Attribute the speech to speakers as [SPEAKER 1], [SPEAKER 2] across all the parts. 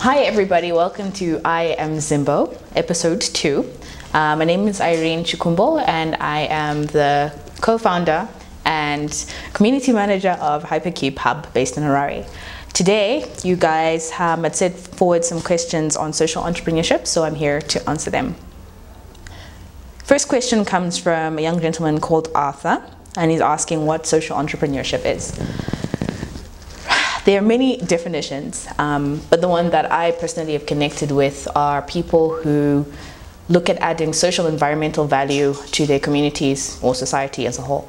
[SPEAKER 1] Hi everybody, welcome to I Am ZIMBO, episode 2. My name is Irene Chikumbo and I am the co-founder and community manager of Hypercube Hub based in Harare. Today, you guys had set forward some questions on social entrepreneurship, so I'm here to answer them. First question comes from a young gentleman called Arthur, and he's asking what social entrepreneurship is. There are many definitions, but the one that I personally have connected with are people who look at adding social environmental value to their communities or society as a whole.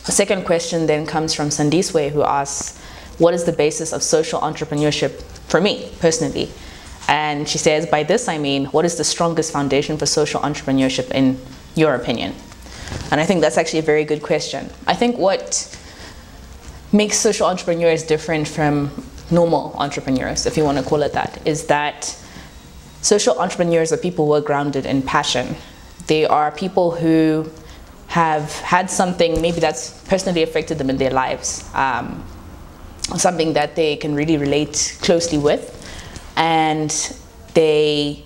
[SPEAKER 1] The second question then comes from Sandiswe, who asks, what is the basis of social entrepreneurship for me personally? And she says, by this I mean, what is the strongest foundation for social entrepreneurship in your opinion? And I think that's actually a very good question. I think what makes social entrepreneurs different from normal entrepreneurs, if you want to call it that, is that social entrepreneurs are people who are grounded in passion. They are people who have had something maybe that's personally affected them in their lives, something that they can really relate closely with, and they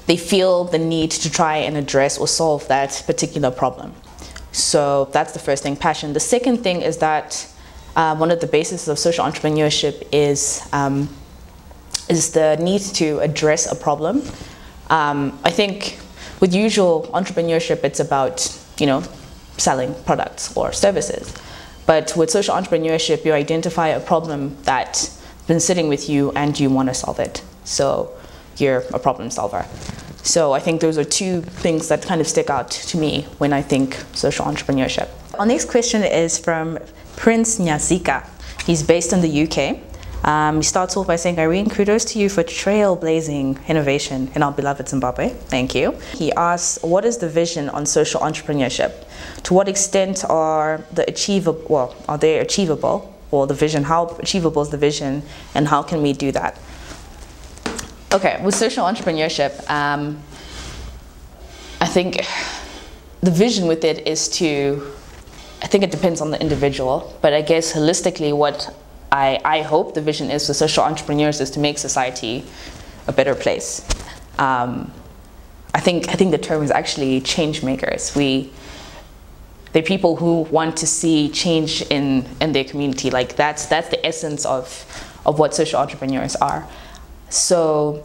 [SPEAKER 1] feel the need to try and address or solve that particular problem. So that's the first thing, passion. The second thing is that one of the bases of social entrepreneurship is the need to address a problem. I think with usual entrepreneurship, it's about, selling products or services. But with social entrepreneurship, you identify a problem that's been sitting with you and you want to solve it. So you're a problem solver. So I think those are two things that kind of stick out to me when I think social entrepreneurship. Our next question is from Prince Nyazika. He's based in the UK. He starts off by saying, Irene, kudos to you for trailblazing innovation in our beloved Zimbabwe. Thank you. He asks, what is the vision on social entrepreneurship? To what extent are they achievable, or the vision, how achievable is the vision, and how can we do that? Okay, with social entrepreneurship, I think the vision with it is I think it depends on the individual, but I guess holistically what I hope the vision is for social entrepreneurs is to make society a better place. I think the term is actually change makers. They're people who want to see change in their community. Like that's the essence of what social entrepreneurs are. So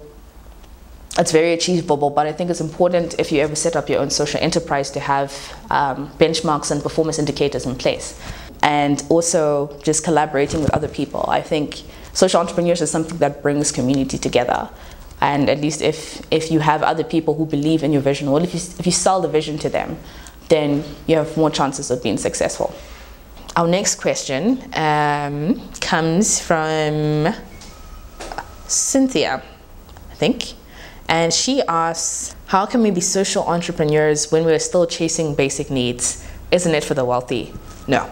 [SPEAKER 1] it's very achievable, but I think it's important if you ever set up your own social enterprise to have benchmarks and performance indicators in place. And also just collaborating with other people. I think social entrepreneurs is something that brings community together. And at least if you have other people who believe in your vision, or if you sell the vision to them, then you have more chances of being successful. Our next question comes from Cynthia, I think. And she asks, how can we be social entrepreneurs when we're still chasing basic needs? Isn't it for the wealthy? No,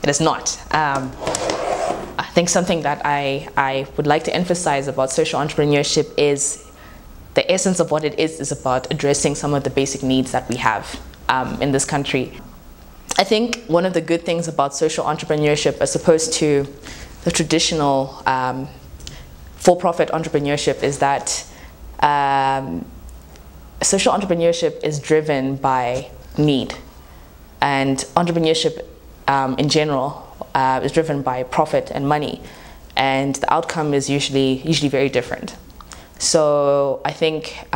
[SPEAKER 1] it is not. I think something that I would like to emphasize about social entrepreneurship is the essence of what it is about addressing some of the basic needs that we have in this country. I think one of the good things about social entrepreneurship as opposed to the traditional for-profit entrepreneurship is that social entrepreneurship is driven by need. And entrepreneurship in general is driven by profit and money, and the outcome is usually very different. So I think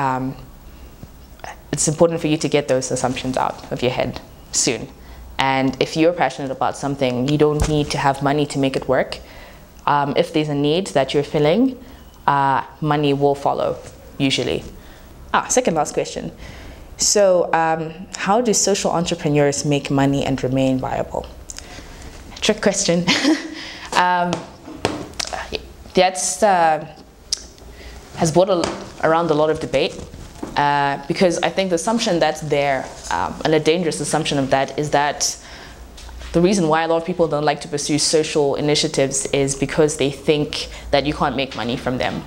[SPEAKER 1] it's important for you to get those assumptions out of your head soon. And if you're passionate about something, you don't need to have money to make it work. If there's a need that you're filling, money will follow usually. Second last question. So how do social entrepreneurs make money and remain viable? Trick question. That's has brought around a lot of debate because I think the assumption that's there, and a dangerous assumption of that, is that the reason why a lot of people don't like to pursue social initiatives is because they think that you can't make money from them.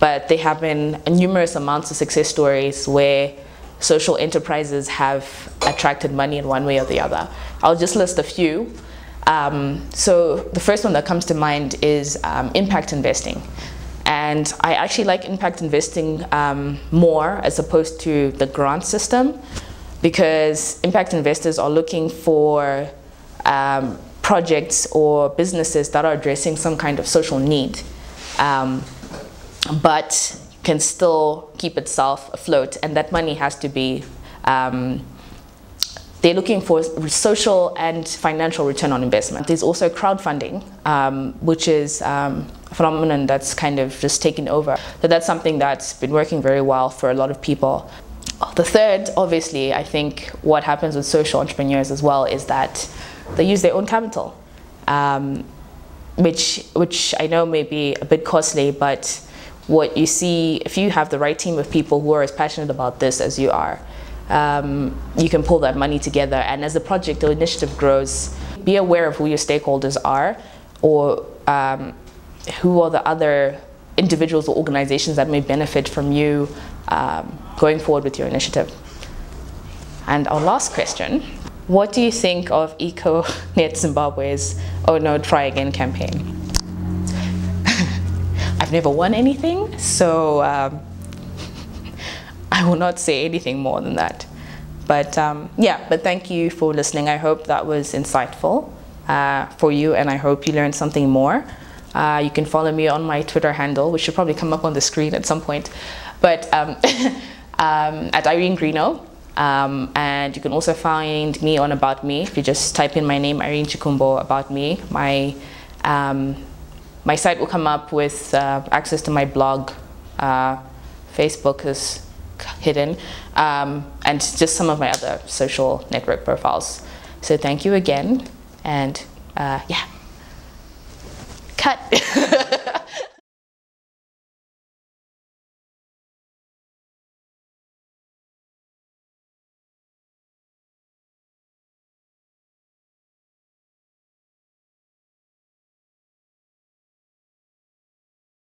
[SPEAKER 1] But there have been numerous amounts of success stories where social enterprises have attracted money in one way or the other. I'll just list a few. So the first one that comes to mind is impact investing. And I actually like impact investing more as opposed to the grant system, because impact investors are looking for projects or businesses that are addressing some kind of social need, but can still keep itself afloat, and that money has to be, they're looking for social and financial return on investment. There's also crowdfunding, which is a phenomenon that's kind of just taken over. So that's something that's been working very well for a lot of people. The third, obviously, I think what happens with social entrepreneurs as well is that they use their own capital, which I know may be a bit costly, but what you see, if you have the right team of people who are as passionate about this as you are, you can pull that money together. And as the project or initiative grows, be aware of who your stakeholders are, or who are the other individuals or organizations that may benefit from you going forward with your initiative. And our last question, what do you think of Econet Zimbabwe's "Oh No, Try Again" campaign? I've never won anything, so I will not say anything more than that. But yeah, but thank you for listening. I hope that was insightful for you, and I hope you learned something more. You can follow me on my Twitter handle, which should probably come up on the screen at some point, but at Irene Greeno. And you can also find me on About Me. If you just type in my name, Irene Chikumbo, About Me, my site will come up with access to my blog. Facebook is hidden, and just some of my other social network profiles. So thank you again, and yeah, cut.